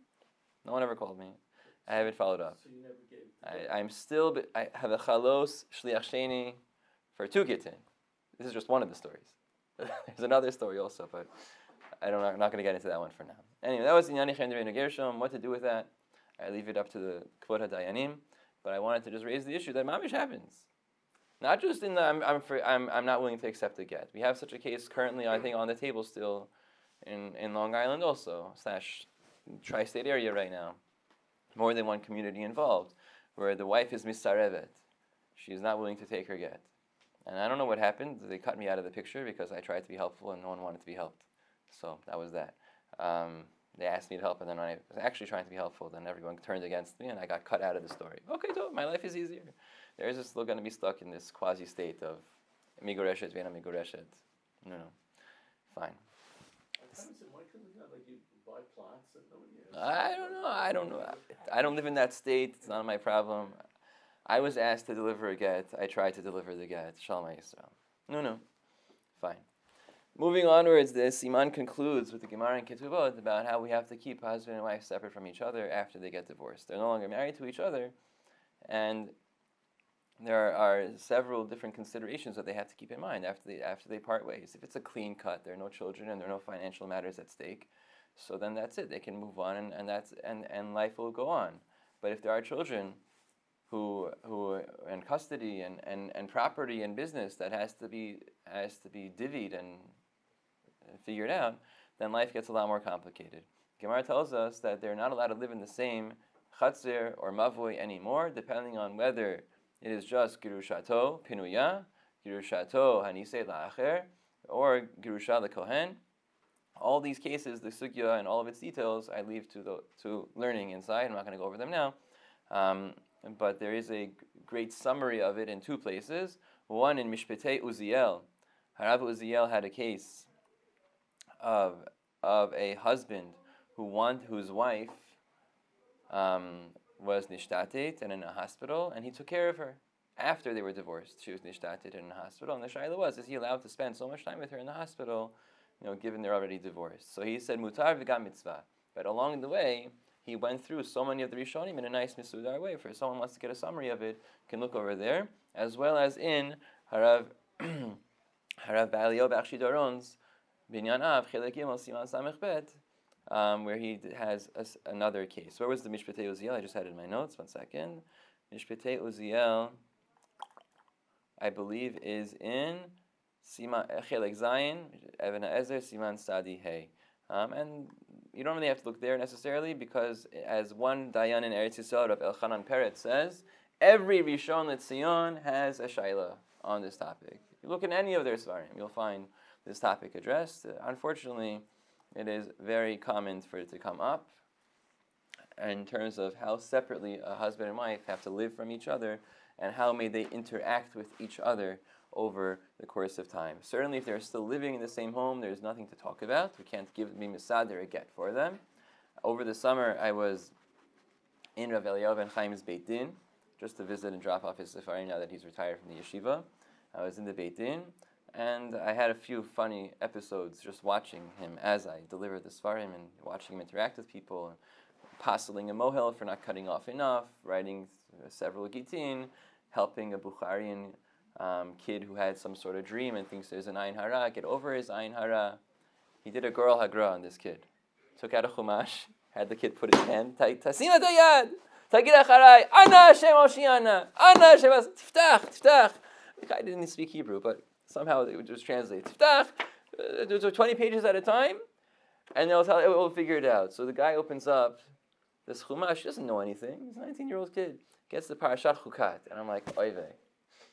No one ever called me. I haven't followed up. So you never gave I have a chalos shliach sheni for 2 gittin. This is just one of the stories. There's another story also, but I'm not going to get into that one for now. Anyway, that was the Cherem DeRabbeinu Gershom. What to do with that, I leave it up to the Kvod HaDayanim. But I wanted to just raise the issue that mamish happens. Not just in the I'm not willing to accept a get. We have such a case currently, I think, on the table still in Long Island also, / tri-state area right now. More than one community involved, where the wife is misarevet. She is not willing to take her get. And I don't know what happened. They cut me out of the picture because I tried to be helpful and no one wanted to be helped. So that was that. They asked me to help, and then when I was actually trying to be helpful, then everyone turned against me and I got cut out of the story. Okay, so my life is easier. They're just still going to be stuck in this quasi-state of migoreshet, vena migoreshet. No. Fine. Why couldn't you, like, you buy plots and nobody I don't know. I don't live in that state. It's not my problem. I was asked to deliver a get. I tried to deliver the get. Shalom Yisrael. No. Fine. Moving onwards, the Siman concludes with the Gemara and Ketubot about how we have to keep husband and wife separate from each other after they get divorced. They're no longer married to each other, and there are several different considerations that they have to keep in mind after they part ways. If it's a clean cut, there are no children and there are no financial matters at stake, so then that's it. They can move on and life will go on. But if there are children who in custody and property and business that has to be divvied and figured out, then life gets a lot more complicated. Gemara tells us that they're not allowed to live in the same chatzir or mavoi anymore, depending on whether it is just girushato pinuya, girushato hanisei la'acher, or girusha lekohen. All these cases, the sugya and all of its details, I leave to learning inside. I'm not going to go over them now. But there is a great summary of it in 2 places. One in Mishpetei Uziel. Harav Uziel had a case of a husband whose wife was nishtatet and in a hospital, and he took care of her after they were divorced. She was nishtatet in a hospital, and the shaila was, is he allowed to spend so much time with her in the hospital, given they're already divorced? So he said, mutar v'gam mitzvah. But along the way, he went through so many of the Rishonim in a nice Misudar way. For someone who wants to get a summary of it, can look over there, as well as in Harav Ba'alio B'Achshi Doron's Binyan Av Chelek Gimel Siman Samech Bet, where he has another case. Where was the Mishpetei Uziel? I just had it in my notes. 1 second. Mishpetei Uziel, I believe, is in Siman Chelek Zayin, Even HaEzer Siman Sadi Hey. And you don't really have to look there necessarily, because as one Dayan in Eretz Yisrael, Rav Elchanan Peretz says, every Rishon LeTzion has a shaila on this topic. If you look in any of their svarim, you'll find this topic addressed. Unfortunately, it is very common for it to come up in terms of how separately a husband and wife have to live from each other, and how may they interact with each other over the course of time. Certainly, if they're still living in the same home, there's nothing to talk about. We can't give me misader a get for them. Over the summer, I was in Rav ben-haim's Beit Din, just to visit and drop off his sefarim now that he's retired from the yeshiva. I was in the Beit Din, and I had a few funny episodes just watching him as I delivered the sefarim and watching him interact with people, passing a mohel for not cutting off enough, writing several gittin, helping a Bukharian kid who had some sort of dream and thinks there's an ayin hara, get over his ayin hara. He did a girl hagra on this kid. Took out a chumash, had the kid put his hand, tasima dayad, tagir acharai, ana Hashem Oshiana, ana Hashem, tiftach. The guy didn't speak Hebrew, but somehow it would just translate. Tiftach, there's 20 pages at a time, and we'll figure it out. So the guy opens up this chumash, he doesn't know anything, he's a 19-year-old kid, gets the parashat chukat, and I'm like, oy vey.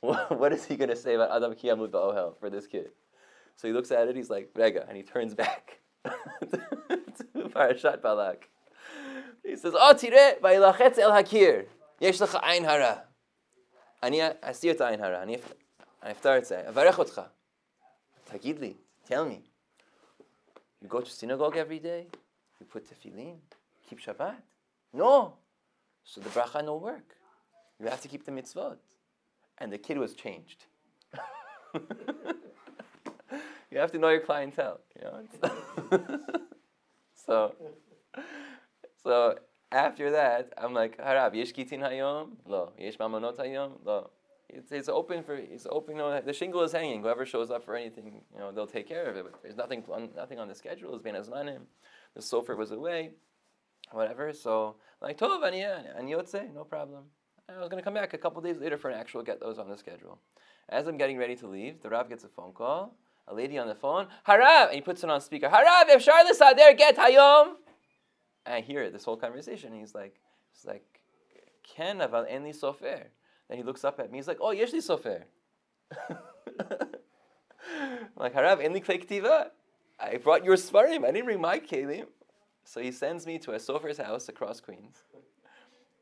What is he going to say about Adam Kiyamut Ba'ohel for this kid? So he looks at it, he's like, Rega, and he turns back to Parashat Balak. He says, Oh, tire, va'ilachetz el hakir, yesh lecha ayin hara. Ani asir et ayin hara, ani aftar et zeh, avarech otcha. Tagid li, tell me, you go to synagogue every day? You put tefillin? Keep Shabbat? No. So the bracha no work. You have to keep the mitzvot. And the kid was changed. You have to know your clientele, you know. So after that, I'm like, Harav, yesh gittin hayom? Lo. Yesh mamonot hayom? Lo. It's open. You know, the shingle is hanging. Whoever shows up for anything, you know, they'll take care of it. But there's nothing on the schedule. It's ben hazmanim. The sofer was away, whatever. So I'm like, tov, ani yotze, no problem. I was going to come back a couple days later for an actual get that was on the schedule. As I'm getting ready to leave, the Rav gets a phone call. A lady on the phone, Harav, and he puts it on speaker. Harav, if Charles there get hayom. And I hear this whole conversation. He's like, Ken aval en li sofer. Then he looks up at me. He's like, oh, yesh li sofer. I'm like, Harav, en li klei ktiva. I brought your svarim. I didn't bring my kelim. So he sends me to a sofer's house across Queens.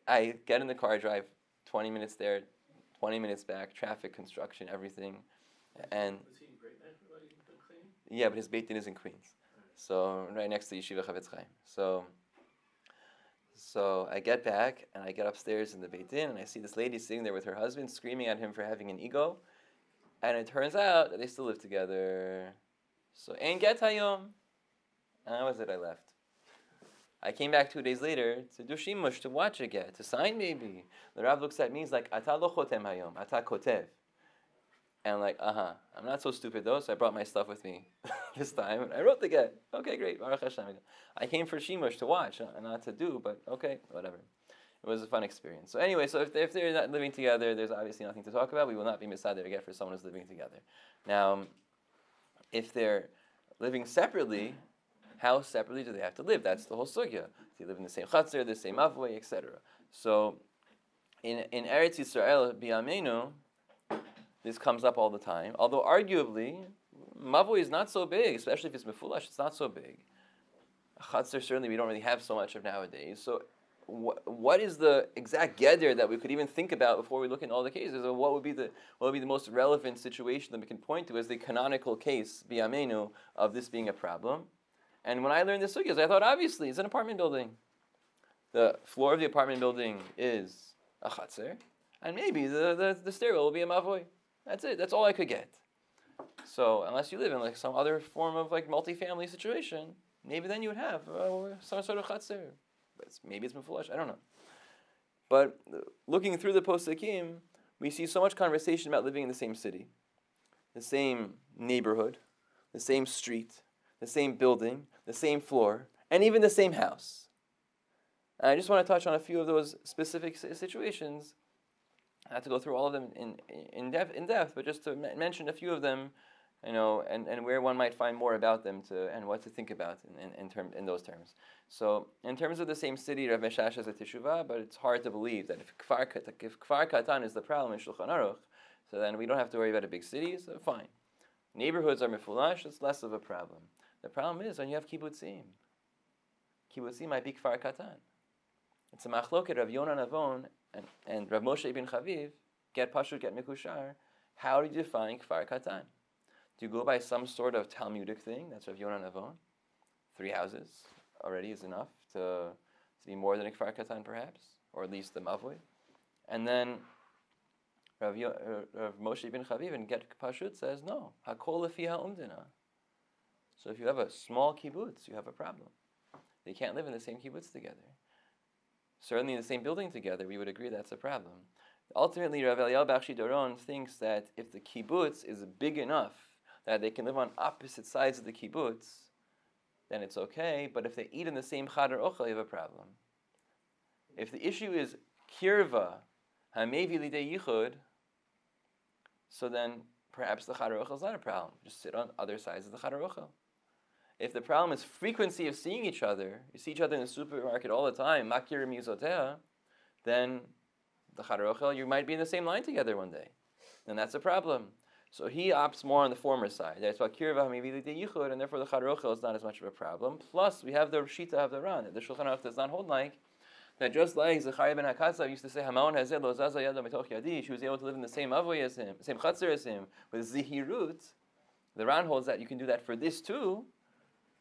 I get in the car, drive 20 minutes there, 20 minutes back, traffic, construction, everything. And Was he in Great Neck? yeah, but his Beit Din is in Queens. So right next to Yeshiva Chavetz Chaim. So I get back and I get upstairs in the Beit Din and I see this lady sitting there with her husband screaming at him for having an ego. And it turns out that they still live together. So Ein Get Hayom. And that was it, I left. I came back 2 days later to do shimush, to watch a get, to sign maybe. The Rav looks at me, he's like, Ata lo chotem hayom, ata kotev. And I'm like, I'm not so stupid though, so I brought my stuff with me this time. And I wrote the get. Okay, great. Baruch Hashem. I came for shimush to watch, not to do, but okay, whatever. It was a fun experience. So anyway, so if they're not living together, there's obviously nothing to talk about. We will not be misader get for someone who's living together. Now, if they're living separately, how separately do they have to live? That's the whole sugya. They live in the same chatzir, the same avway, etc. So, in Eretz Yisrael, b'yameinu, this comes up all the time. Although arguably, mavoi is not so big, especially if it's mefulash. It's not so big. Chatzir certainly we don't really have so much of nowadays. So, what is the exact geder that we could even think about before we look in all the cases? Or what would be the most relevant situation that we can point to as the canonical case b'yameinu of this being a problem? And when I learned this sugyas, I thought, obviously, it's an apartment building. The floor of the apartment building is a chatzir, and maybe the stairwell will be a mavoi. That's it. That's all I could get. So unless you live in like some other form of like multifamily situation, maybe then you would have some sort of chatzir. But maybe it's mefulash. I don't know. But looking through the posakim, we see so much conversation about living in the same city, the same neighborhood, the same street, the same building, the same floor, and even the same house. And I just want to touch on a few of those specific situations. I have to go through all of them in depth, but just to mention a few of them, and where one might find more about them and what to think about in those terms. So in terms of the same city, Rav Meshash has a teshuvah, but it's hard to believe that if Kfar Katan is the problem in Shulchan Aruch, so then we don't have to worry about a big city, so fine. Neighborhoods are mefulash, it's less of a problem. The problem is when you have kibbutzim. Kibbutzim might be Kfar Katan. It's a machloket Rav Yonah Navon and Rav Moshe ibn Chaviv, get pashut, get mikushar. How do you define Kfar Katan? Do you go by some sort of Talmudic thing? That's Rav Yonah Navon. 3 houses already is enough to be more than a Kfar Katan, perhaps, or at least the Mavoi. And then Rav Moshe ibn Chaviv and Get Pashut says, no, Hakol lefi ha'umdina. So if you have a small kibbutz, you have a problem. They can't live in the same kibbutz together. Certainly in the same building together, we would agree that's a problem. Ultimately, Rav Eliyahu Bakshi Doron thinks that if the kibbutz is big enough that they can live on opposite sides of the kibbutz, then it's okay. But if they eat in the same chadar ochel, you have a problem. If the issue is kirva, hamevi lidei yichud, so then perhaps the chadar ochel is not a problem. Just sit on other sides of the chadar ochel. If the problem is frequency of seeing each other, you see each other in the supermarket all the time, makir mizotea, then the chadar ochel, you might be in the same line together one day. And that's a problem. So he opts more on the former side. That's why kirva hamevi lidei yichud, and therefore the chadar ochel is not as much of a problem. Plus, we have the Shita of the Ran. The Shulchan Aruch does not hold like that. Just like Zechariah ben Hakatzav used to say, "Hamaon hazeh lo zaza yado mitoch yadi," she was able to live in the same avoy as him, same chatzar as him, with zihirut. The Ran holds that you can do that for this too.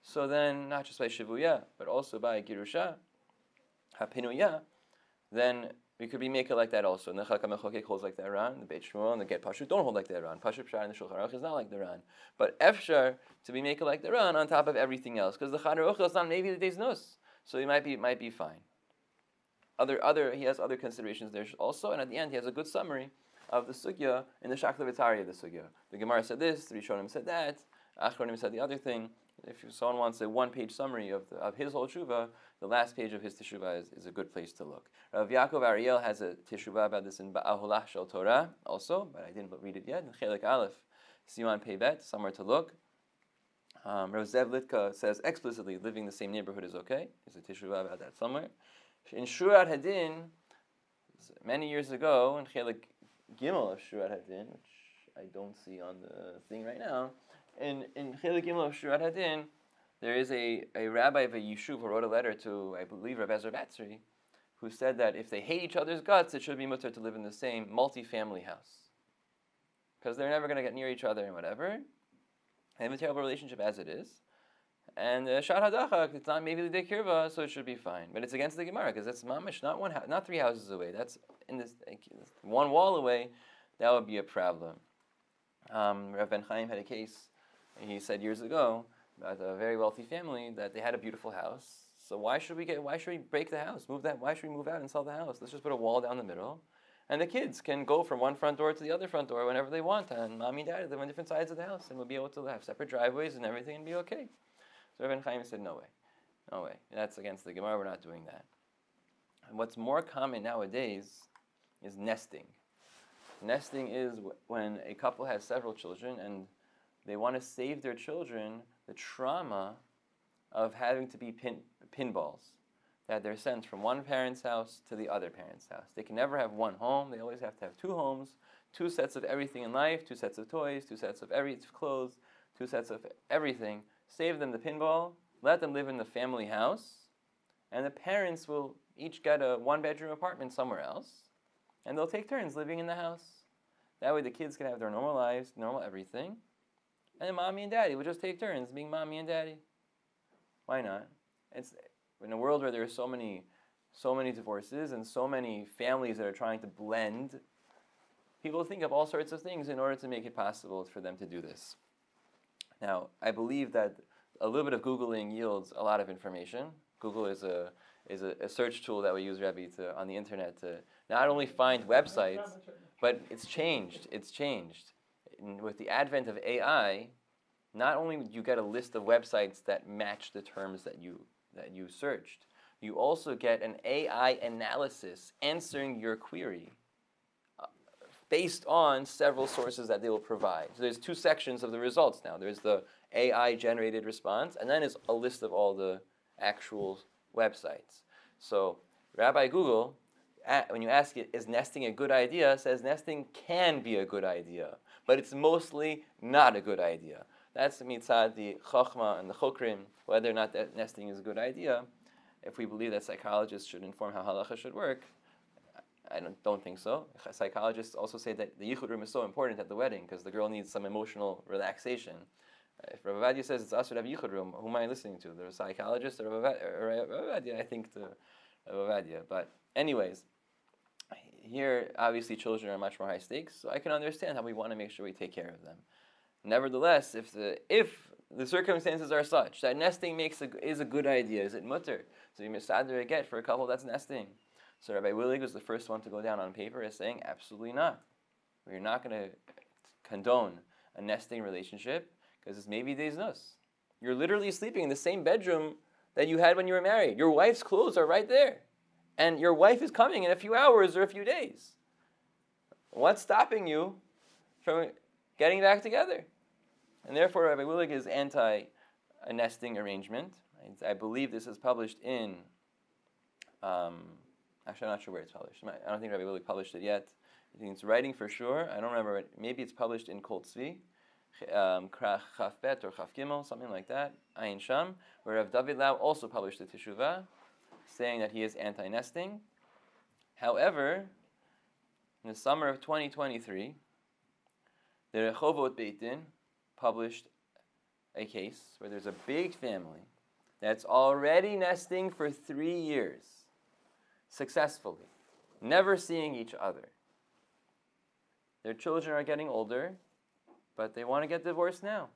So then, not just by shivuya, but also by girusha, hapinuya, then we could be making like that also. And the Chalka Mechokek holds like the Ran, the Beit Shmuel and the Get Pashut don't hold like the Ran. Pashut Pshar and the Shulchan Aruch is not like the Ran. But Efshar to be making like the Ran on top of everything else, because the chadar ochel is not maybe the day's nus, so it might be fine. He has other considerations there also, and at the end he has a good summary of the sugya in the Shaklavitari of the sugya. The Gemara said this, the Rishonim said that, Achronim said the other thing. If someone wants a one-page summary of his whole teshuvah, the last page of his teshuvah is a good place to look. Rav Yaakov Ariel has a teshuvah about this in Ba'ahulah Shel Torah also, but I didn't read it yet. In Chelek Aleph, Siman Pei Bet, somewhere to look. Rav Zev Litka says explicitly living in the same neighborhood is okay. There's a teshuvah about that somewhere. In Shurat Hadin, many years ago, in Chelek Gimel of Shurat Hadin, which I don't see on the thing right now, in Chelek Gimel of Shurat Hadin, there is a rabbi of a yishuv who wrote a letter to, I believe, Rav Ezer Batzri, who said that if they hate each other's guts, it should be mutter to live in the same multi-family house. Because they're never going to get near each other and whatever. They have a terrible relationship as it is. And Shad Hadachak, it's not maybe the Kirva, so it should be fine. But it's against the Gemara, because that's mamish, not 3 houses away. That's in this one wall away. That would be a problem. Rav ben-haim had a case, he said years ago, about a very wealthy family that they had a beautiful house. So why should we break the house? Why should we move out and sell the house? Let's just put a wall down the middle. And the kids can go from one front door to the other front door whenever they want. And mommy and daddy live on different sides of the house, and we'll be able to have separate driveways and everything and be okay. So Rav ben-haim said, no way. That's against the Gemara, we're not doing that. And what's more common nowadays is nesting. Nesting is when a couple has several children and they want to save their children the trauma of having to be pinballs, that they're sent from one parent's house to the other parent's house. They can never have one home. They always have to have 2 homes, 2 sets of everything in life, 2 sets of toys, 2 sets of clothes, 2 sets of everything. Save them the pinball, let them live in the family house, and the parents will each get a 1-bedroom apartment somewhere else, and they'll take turns living in the house. That way the kids can have their normal lives, normal everything, and then mommy and daddy will just take turns being mommy and daddy. Why not? It's in a world where there are so many divorces and so many families that are trying to blend, people think of all sorts of things in order to make it possible for them to do this. Now, I believe that a little bit of Googling yields a lot of information. Google is a search tool that we use, Rebbe, on the internet to not only find websites, but it's changed. With the advent of AI, not only do you get a list of websites that match the terms that you searched, you also get an AI analysis answering your query based on several sources that they will provide. So there's two sections of the results now. There's the AI-generated response, and then is a list of all the actual websites. So Rabbi Google, when you ask it, is nesting a good idea, says nesting can be a good idea, but it's mostly not a good idea. That's mitzad the Chochma and the Chokrim, whether or not that nesting is a good idea. If we believe that psychologists should inform how halacha should work, I don't think so. Psychologists also say that the yichud room is so important at the wedding because the girl needs some emotional relaxation. If Rav Avadia says it's us to have yichud room, who am I listening to? The psychologist or Rav Avadia? I think the Rav Avadia. But anyways, here obviously children are much more high stakes, so I can understand how we want to make sure we take care of them. Nevertheless, if the circumstances are such that nesting is a good idea, is it mutter? So you misader a get for a couple that's nesting. So Rabbi Willig was the first one to go down on paper as saying, absolutely not. We're not going to condone a nesting relationship because it's maybe days nus. You're literally sleeping in the same bedroom that you had when you were married. Your wife's clothes are right there. And your wife is coming in a few hours or a few days. What's stopping you from getting back together? And therefore, Rabbi Willig is anti a nesting arrangement. I believe this is published in... Actually, I'm not sure where it's published. I don't think Rabbi Willig published it yet. I think it's writing for sure. I don't remember. Maybe it's published in Kol Tzvi, Chaf Bet or Chaf Gimel, something like that, Ayin Sham, where Rav David Lau also published the Teshuvah, saying that he is anti-nesting. However, in the summer of 2023, the Rechovot Beit Din published a case where there's a big family that's already nesting for 3 years. Successfully, never seeing each other. Their children are getting older, but they want to get divorced now.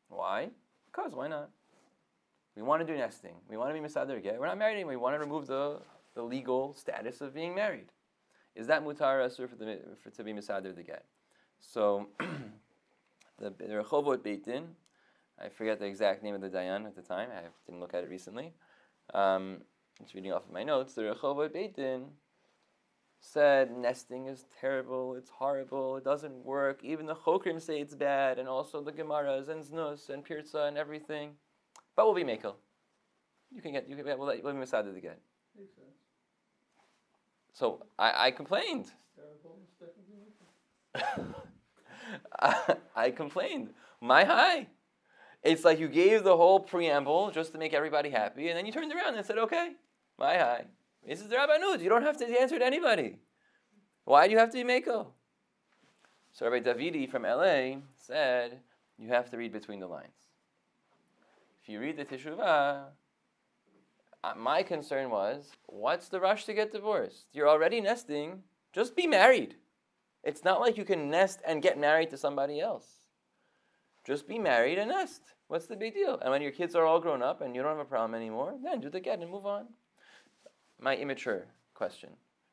Why? Because why not? We want to do nesting. We want to be misader get. We're not married anymore. We want to remove the legal status of being married. Is that mutar asur to be misader the get? So the Rechovot Beit Din, I forget the exact name of the dayan at the time. I didn't look at it recently. Just reading off of my notes, the Rechovot Beit Din said nesting is terrible, it's horrible, it doesn't work. Even the Chokrim say it's bad, and also the Gemaras and Znus and Pirza and everything. But we'll be Mekel. We'll be Masada again. Makes sense. So I complained. I complained. My high. It's like you gave the whole preamble just to make everybody happy, and then you turned around and said, okay, my high. This is the Rabbanut. You don't have to answer to anybody. Why do you have to be Mekel? So Rabbi Davidi from LA said, you have to read between the lines. If you read the Teshuvah, my concern was, what's the rush to get divorced? You're already nesting. Just be married. It's not like you can nest and get married to somebody else. Just be married and nest. What's the big deal? And when your kids are all grown up and you don't have a problem anymore, then do the get and move on. My immature question.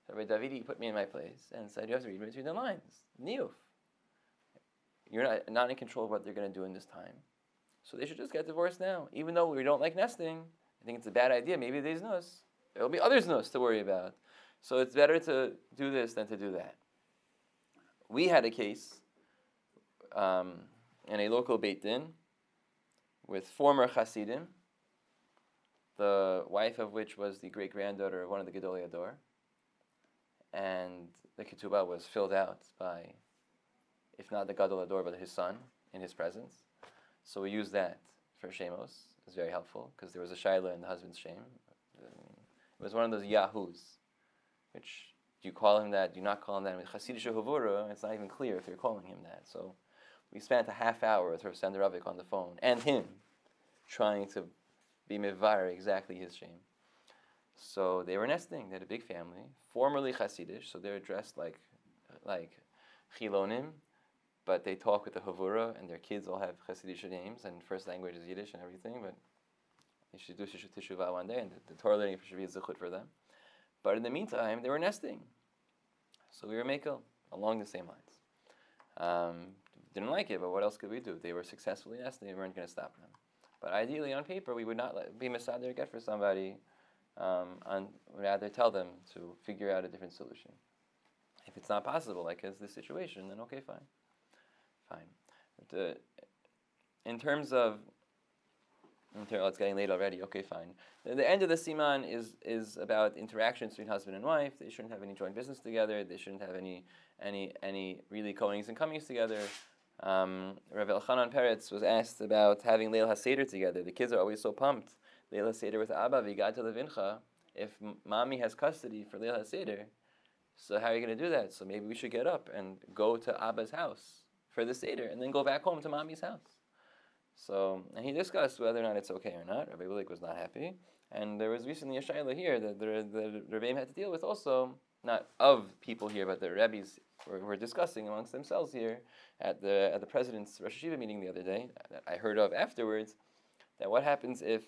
So Rabbi Davidi put me in my place and said, you have to read between the lines. Niyuf. You're not in control of what they're going to do in this time. So they should just get divorced now. Even though we don't like nesting, I think it's a bad idea. Maybe there's nus. There will be others nus to worry about. So it's better to do this than to do that. We had a case in a local Beit Din with former Hasidim, the wife of which was the great-granddaughter of one of the Gedolei Hador. And the ketubah was filled out by, if not the Gadol Hador, but his son in his presence. So we used that for Shemos. It was very helpful because there was a Shaila in the husband's shame. It was one of those Yahoos, which do you call him that? Do you not call him that? With Hasidic Havura, it's not even clear if you're calling him that. So we spent a half hour with Rav Sanderavik on the phone and him trying to be mivar exactly his shame. So they were nesting. They had a big family, formerly Hasidic, so they're dressed like Chilonim, but they talk with the Havura, and their kids all have Hasidic names, and first language is Yiddish and everything, but they should do Teshuvah one day, and the Torah learning should be a zichut for them. But in the meantime, they were nesting. So we were Mekel, along the same lines. Didn't like it, but what else could we do? They were successfully nesting, we weren't going to stop them. But ideally, on paper, we would not be misader get for somebody, and rather tell them to figure out a different solution. If it's not possible, like as this situation, then okay, fine. But, in terms of, it's getting late already. Okay, fine. The end of the siman is about interactions between husband and wife. They shouldn't have any joint business together. They shouldn't have any really goings and comings together. Rav Elchanan Peretz was asked about having Leil HaSeder together. The kids are always so pumped. Leil HaSeder with Abba, Vigad to Levincha. If mommy has custody for Leil HaSeder, so how are you going to do that? So maybe we should get up and go to Abba's house for the Seder and then go back home to mommy's house. So, and he discussed whether or not it's okay or not. Rabbi Bulik was not happy. And there was recently a shayla here that the Rebbeim had to deal with also, not of people here, but the Rebbes were discussing amongst themselves here at the president's Rosh Hashiva meeting the other day, that I heard of afterwards, that what happens if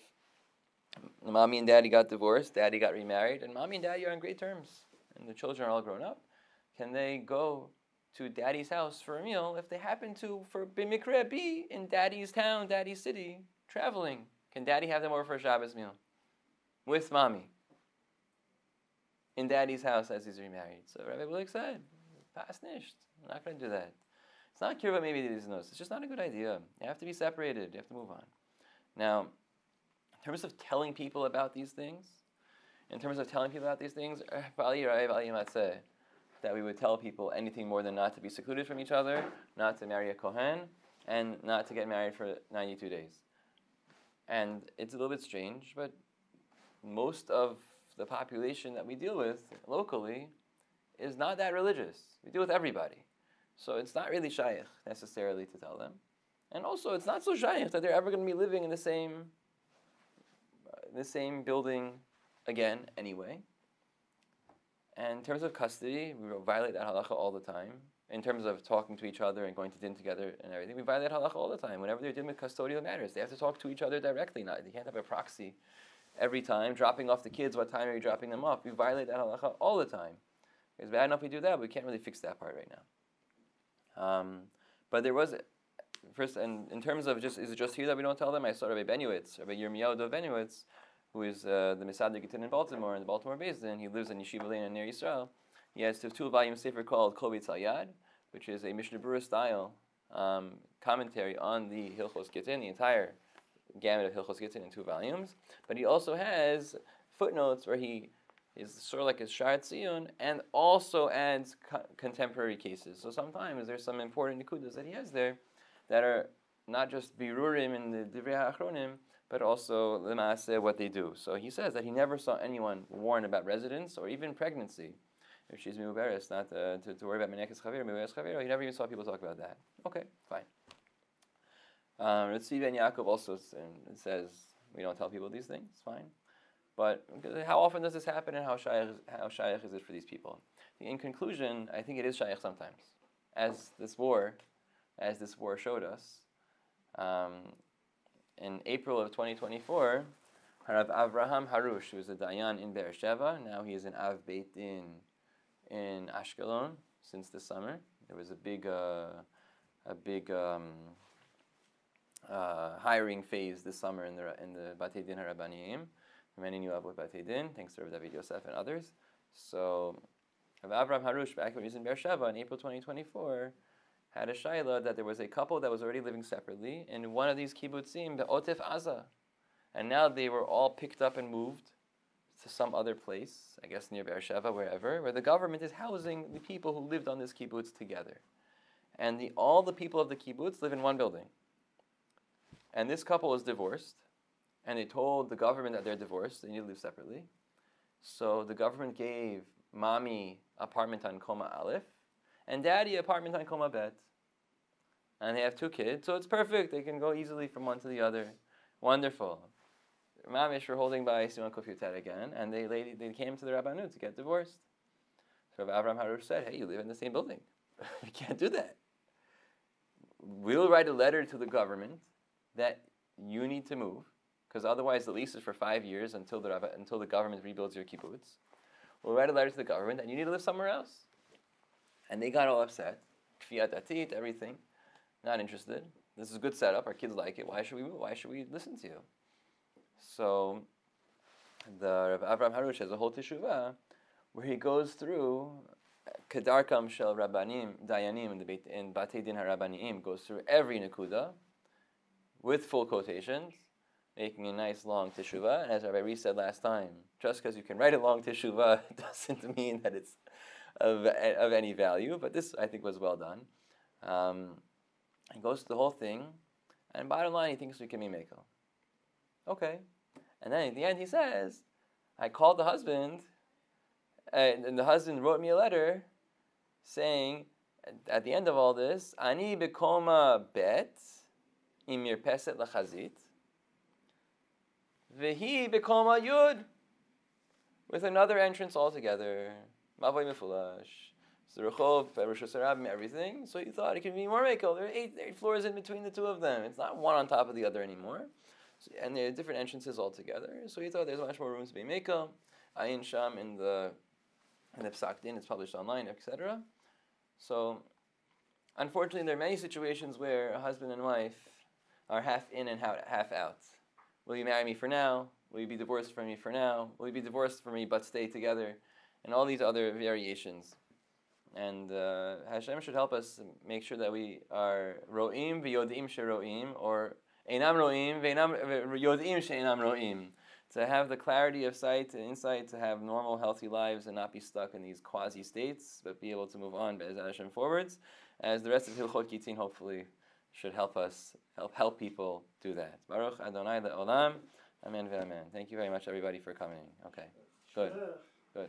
mommy and daddy got divorced, daddy got remarried, and mommy and daddy are on great terms, and the children are all grown up. Can they go to daddy's house for a meal if they happen to, for b'mikra, be in daddy's town, daddy's city, traveling? Can daddy have them over for a Shabbos meal with mommy in daddy's house as he's remarried? So Rabbi Bulik said, pas nisht, I'm not going to do that. It's not kirva maybe these knows. It's just not a good idea. You have to be separated. You have to move on. Now, in terms of telling people about these things, that we would tell people anything more than not to be secluded from each other, not to marry a kohen, and not to get married for 92 days. And it's a little bit strange, but most of the population that we deal with locally is not that religious. We deal with everybody. So it's not really shaykh necessarily to tell them. And also it's not so shaykh that they're ever going to be living in the same building again anyway. And in terms of custody, we violate that halacha all the time. In terms of talking to each other and going to din together and everything, we violate halacha all the time. Whenever they're dealing with custodial matters, they have to talk to each other directly. They can't have a proxy every time, dropping off the kids. What time are you dropping them off? We violate that halacha all the time. It's bad enough we do that, but we can't really fix that part right now. But there was, first, and in terms of is it just here that we don't tell them? I saw Rabbi Benuitz, Rabbi Yirmiyahu Dov Benuitz, who is the Yadin Yadin in Baltimore, in the Baltimore Basin. He lives in Yeshiva Lane in Ner Yisrael. He has a 2-volume sefer called Kol Beitz Al Yad, which is a Mishnah Berurah style commentary on the Hilchot Gittin, the entire gamut of Hilchot Gittin in 2 volumes. But he also has footnotes where he is sort of like a Shar Tziyun and also adds contemporary cases. So sometimes there's some important nikudas that he has there that are not just birurim in the Divrei HaAchronim, but also l'maaseh what they do. So he says that he never saw anyone warn about residence or even pregnancy. If she's miuberes, not to worry about menekes chaver, miuberes chaver, he never even saw people talk about that. Okay, fine. Ritzi ben Yaakov also says we don't tell people these things. Fine, but how often does this happen, and how shaykh is it for these people? In conclusion, I think it is shaykh sometimes, as this war showed us. In April of 2024, Rav Avraham Harush, who was a Dayan in Be'er Sheva, now he is an Av Beit Din in Ashkelon since the summer. There was a big hiring phase this summer in the Batei Din HaRabbaniyim. Many new Avot Batei Din, thanks to Rav David Yosef and others. So Rav Avraham Harush, back when he was in Be'er Sheva in April 2024, had a shayla that there was a couple that was already living separately in one of these kibbutzim, Be'otif Aza. And now they were all picked up and moved to some other place, I guess near Be'er Sheva, wherever, where the government is housing the people who lived on this kibbutz together. And all the people of the kibbutz live in one building. And this couple is divorced, and they told the government that they're divorced, they need to live separately. So the government gave mommy apartment on Koma Aleph, and daddy apartment on Koma Bet. And they have 2 kids, so it's perfect. They can go easily from one to the other. Wonderful. Mamish were holding by Siman Kuf Yutet again, and they came to the Rabbanut to get divorced. So Rav Avraham Harush said, hey, you live in the same building. You can't do that. We'll write a letter to the government that you need to move, because otherwise the lease is for 5 years until the government rebuilds your kibbutz. We'll write a letter to the government that you need to live somewhere else. And they got all upset. Kfiyat atit, everything. Not interested. This is a good setup. Our kids like it. Why should we move? Why should we listen to you? So the Rav Avraham Harush has a whole teshuvah where he goes through Kedarkam shel Rabbanim Dayanim in Batei Din HaRabbanim goes through every Nakuda with full quotations, making a nice long teshuvah. And as Rabbi Reese said last time, just because you can write a long teshuvah doesn't mean that it's of any value. But this, I think, was well done. He goes through the whole thing, and bottom line, he thinks we can be mekel. Okay. And then at the end he says, I called the husband, and the husband wrote me a letter saying, at the end of all this, Ani bekoma bet imir peset lachazit, vehi bekoma yud, with another entrance altogether, mavoy mefulash, Zerachov, Rosh Hashanah, everything. So he thought it could be more mekel. There are eight floors in between the two of them. It's not one on top of the other anymore. And there are different entrances altogether. So he thought there's much more room to be mekel. Ayin Sham in the Psak Din, it's published online, etc. So, unfortunately, there are many situations where a husband and wife are half in and half out. Will you marry me for now? Will you be divorced from me for now? Will you be divorced from me but stay together? And all these other variations. And Hashem should help us make sure that we are ro'im v'yodim she'ro'im, or einam ro'im v'yodim she'einam ro'im. To have the clarity of sight and insight, to have normal, healthy lives and not be stuck in these quasi-states, but be able to move on, Be'ez Hashem, forwards, as the rest of Hilchot Gittin hopefully should help us, help people do that. Baruch Adonai Le'olam. Amen ve'amen. Thank you very much, everybody, for coming. Okay, good.